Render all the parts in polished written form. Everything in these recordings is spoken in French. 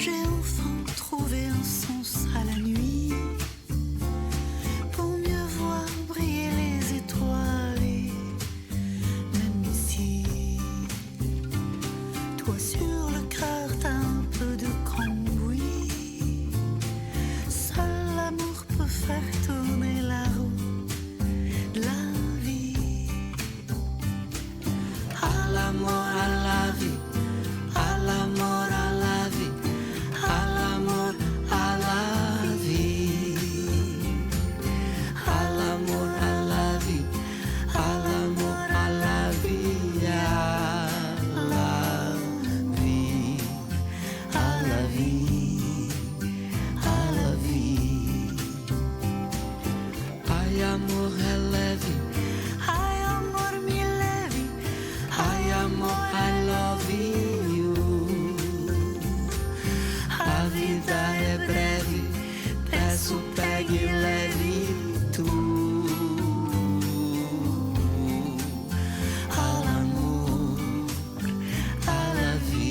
j'ai enfin trouvé un sens à la nuit. Pour mieux voir briller les étoiles et même ici. Toi sur le cœur t'as un peu de cambouis. Seul l'amour peut faire tourner la roue de la vie. À l'amour, à la vie, à l'amour, à la vie, à l'amour, à la vie. À l'amour, à la vie, à l'amour, à la vie, à la vie, à la vie, à la vie. Ai amor é leve, ai amor me leve, ai amor I love you. A vida é breve, peço pegue e leve tu. À l'amour, à la vie.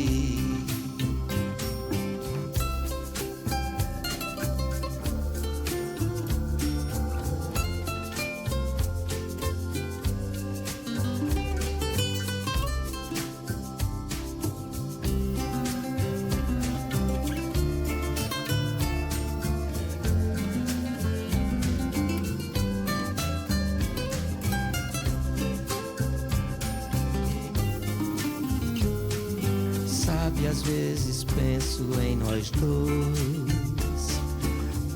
Sabe, às vezes penso em nós dois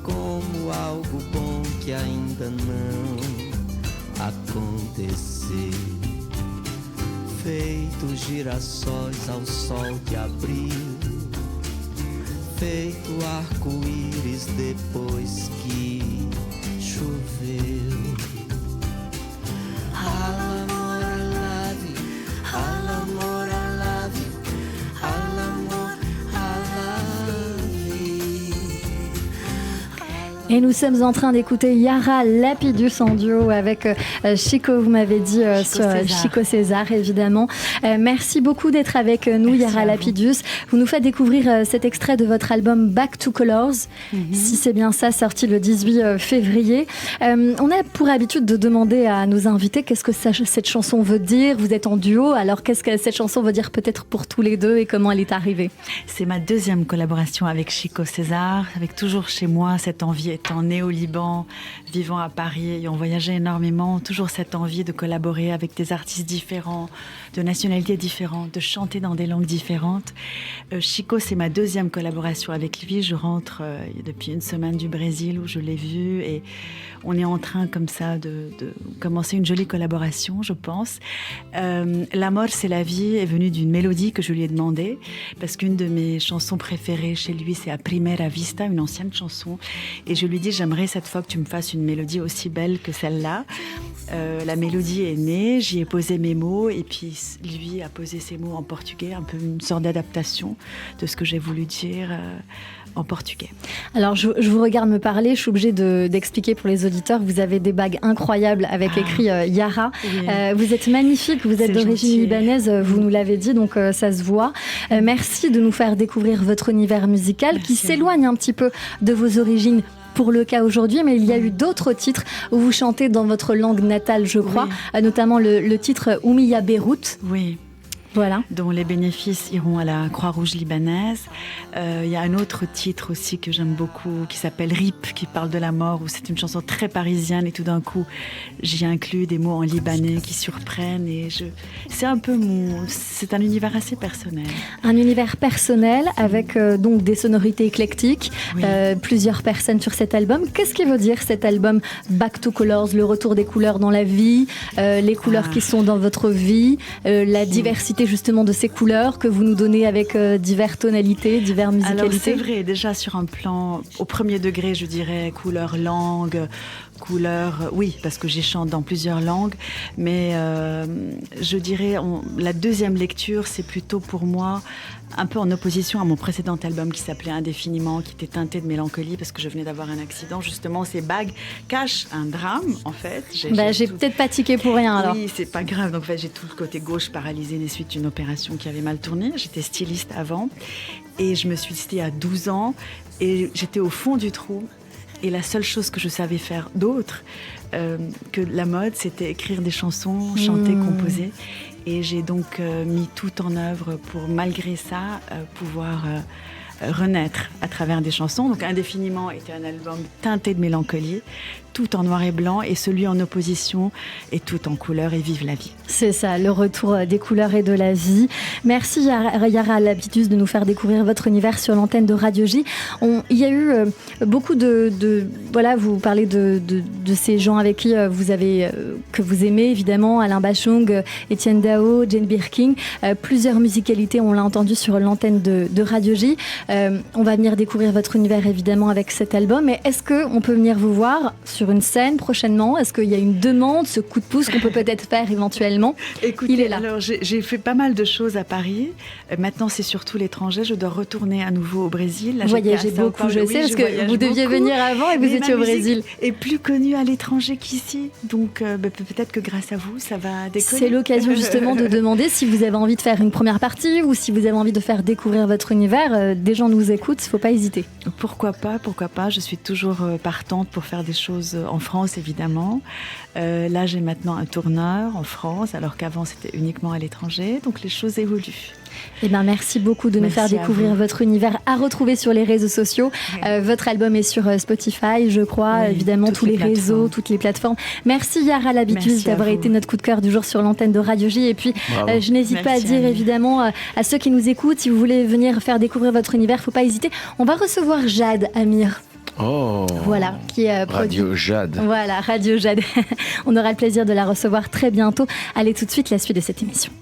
como algo bom que ainda não aconteceu. Feito girassóis ao sol de abril, feito arco-íris depois que choveu. À l'amour, à la vie, à l'amour, à la vie, à l'amour, à la vie. Et nous sommes en train d'écouter Yara Lapidus en duo avec Chico, vous m'avez dit, sur Chico César, évidemment. Merci beaucoup d'être avec nous, merci Yara Lapidus. Vous nous faites découvrir cet extrait de votre album Back to Colors, si c'est bien ça, sorti le 18 février. On a pour habitude de demander à nos invités qu'est-ce que cette chanson veut dire. Vous êtes en duo, alors qu'est-ce que cette chanson veut dire peut-être pour tous les deux et comment elle est arrivée? C'est ma deuxième collaboration avec Chico César, avec toujours chez moi cette envie, étant née au Liban, vivant à Paris, ayant voyagé énormément, toujours cette envie de collaborer avec des artistes différents, de nationalités différentes, de chanter dans des langues différentes. Chico, c'est ma deuxième collaboration avec lui. Je rentre depuis une semaine du Brésil où je l'ai vu et on est en train comme ça de commencer une jolie collaboration, je pense. L'Amor, c'est la vie est venue d'une mélodie que je lui ai demandé parce qu'une de mes chansons préférées chez lui, c'est A Primera Vista, une ancienne chanson. Et je lui dis, j'aimerais cette fois que tu me fasses une mélodie aussi belle que celle-là. La mélodie est née, j'y ai posé mes mots et puis lui a posé ses mots en portugais, un peu une sorte d'adaptation de ce que j'ai voulu dire en portugais. Alors je vous regarde me parler, je suis obligée d'expliquer pour les auditeurs, vous avez des bagues incroyables avec écrit Yara. Oui. Vous êtes magnifique, vous êtes d'origine libanaise, vous nous l'avez dit, donc ça se voit. Merci de nous faire découvrir votre univers musical qui s'éloigne un petit peu de vos origines. Pour le cas aujourd'hui, mais il y a eu d'autres titres où vous chantez dans votre langue natale, je crois, notamment le titre Oumiya Beyrouth. Oui. Voilà. Dont les bénéfices iront à la Croix-Rouge libanaise. Il y a un autre titre aussi que j'aime beaucoup qui s'appelle RIP, qui parle de la mort, où c'est une chanson très parisienne et tout d'un coup j'y inclus des mots en libanais qui surprennent et c'est un univers assez personnel. Un univers personnel avec donc des sonorités éclectiques, plusieurs personnes sur cet album. Qu'est-ce qui veut dire cet album Back to Colors, le retour des couleurs dans la vie, les couleurs qui sont dans votre vie, la diversité justement de ces couleurs que vous nous donnez avec diverses tonalités, diverses musicalités? Alors c'est vrai, déjà sur un plan, au premier degré je dirais, couleur langue, couleur, oui, parce que j'y chante dans plusieurs langues, mais je dirais, la deuxième lecture, c'est plutôt pour moi un peu en opposition à mon précédent album qui s'appelait Indéfiniment, qui était teinté de mélancolie parce que je venais d'avoir un accident. Justement, ces bagues cachent un drame, en fait. J'ai peut-être pas tiqué pour rien, alors. Oui, c'est pas grave. Donc, en fait, j'ai tout le côté gauche paralysé des suites d'une opération qui avait mal tourné. J'étais styliste avant et je me suis suicidée à 12 ans et j'étais au fond du trou. Et la seule chose que je savais faire d'autre que la mode, c'était écrire des chansons, chanter, composer. Et j'ai donc mis tout en œuvre pour, malgré ça, pouvoir renaître à travers des chansons. Donc Indéfiniment était un album teinté de mélancolie, tout en noir et blanc, et celui en opposition est tout en couleur et vive la vie. C'est ça, le retour des couleurs et de la vie. Merci Yara Lapidus de nous faire découvrir votre univers sur l'antenne de Radio J. Il y a eu beaucoup voilà, vous parlez de ces gens avec qui que vous aimez évidemment, Alain Bachung, Étienne Dao, Jane Birkin, plusieurs musicalités, on l'a entendu sur l'antenne de Radio J. On va venir découvrir votre univers évidemment avec cet album, mais est-ce qu'on peut venir vous voir sur une scène prochainement? Est-ce qu'il y a une demande, ce coup de pouce qu'on peut peut-être faire éventuellement? Écoutez, il est là. Alors j'ai fait pas mal de choses à Paris. Maintenant, c'est surtout l'étranger. Je dois retourner à nouveau au Brésil. Là, voyagez beaucoup, je sais, parce que vous deviez venir avant et vous étiez au Brésil. Et plus connue à l'étranger qu'ici. Donc peut-être que grâce à vous, ça va décoller. C'est l'occasion justement de demander si vous avez envie de faire une première partie ou si vous avez envie de faire découvrir votre univers. Des gens nous écoutent, il ne faut pas hésiter. Pourquoi pas. Je suis toujours partante pour faire des choses en France, évidemment. Là, j'ai maintenant un tourneur en France, alors qu'avant, c'était uniquement à l'étranger. Donc, les choses évoluent. Eh ben, merci beaucoup de nous faire découvrir votre univers à retrouver sur les réseaux sociaux. Votre album est sur Spotify, je crois, évidemment, tous les réseaux, toutes les plateformes. Merci Yara Lapidus d'avoir été notre coup de cœur du jour sur l'antenne de Radio J. Et puis, je n'hésite pas à dire évidemment à ceux qui nous écoutent, si vous voulez venir faire découvrir votre univers, il ne faut pas hésiter. On va recevoir Jade Amir. Oh, voilà, qui est Radio Jade. Voilà, Radio Jade. On aura le plaisir de la recevoir très bientôt. Allez tout de suite, la suite de cette émission.